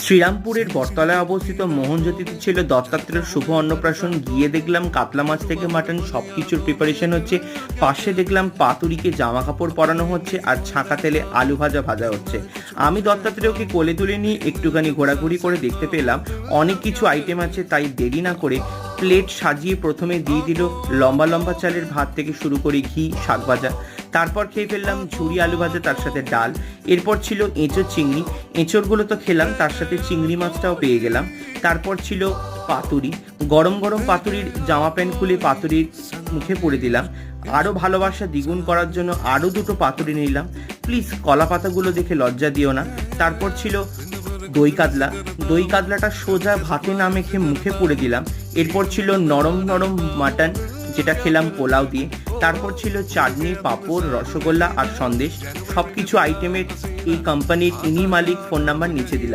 শ্রীরামপুরের বটতলায় অবস্থিত মোহনজ্যোতিতে ছিল দত্তাত্রেয়ের শুভ অন্নপ্রাশন। গিয়ে দেখলাম কাতলা মাছ থেকে মাটন সব কিছুর প্রিপারেশন হচ্ছে। পাশে দেখলাম পাতুরিকে জামা কাপড় পরানো হচ্ছে আর ছাঁকা তেলে আলু ভাজা ভাজা হচ্ছে। আমি দত্তাত্রেয়কে কোলে তুলে নিয়ে একটুখানি ঘোরাঘুরি করে দেখতে পেলাম অনেক কিছু আইটেম আছে, তাই দেরি না করে প্লেট সাজিয়ে প্রথমে দিয়ে দিল লম্বা লম্বা চালের ভাত থেকে শুরু করে ঘি, শাক ভাজা। তারপর খেয়ে ফেললাম ঝুরি আলু ভাজা, তার সাথে ডাল। এরপর ছিল এঁচোড় চিংড়ি, এঁচোড়গুলো তো খেলাম, তার সাথে চিংড়ি মাছটাও পেয়ে গেলাম। তারপর ছিল পাতুরি, গরম গরম পাতুরির জামা প্যান্ট খুলে পাতুরির মুখে পড়ে দিলাম। আরও ভালোবাসা দ্বিগুণ করার জন্য আরও দুটো পাতুরি নিলাম। প্লিজ কলা পাতাগুলো দেখে লজ্জা দিও না। তারপর ছিল দই কাতলা, দই কাতলাটা সোজা ভাতে না মেখে মুখে পুড়ে দিলাম। এরপর ছিল নরম নরম মাটন, যেটা খেলাম পোলাও দিয়ে। তারপর ছিল চাটনি, পাঁপড়, রসগোল্লা আর সন্দেশ। সব কিছু আইটেমের এই কোম্পানির ইনি মালিক, ফোন নাম্বার নিচে দিলাম।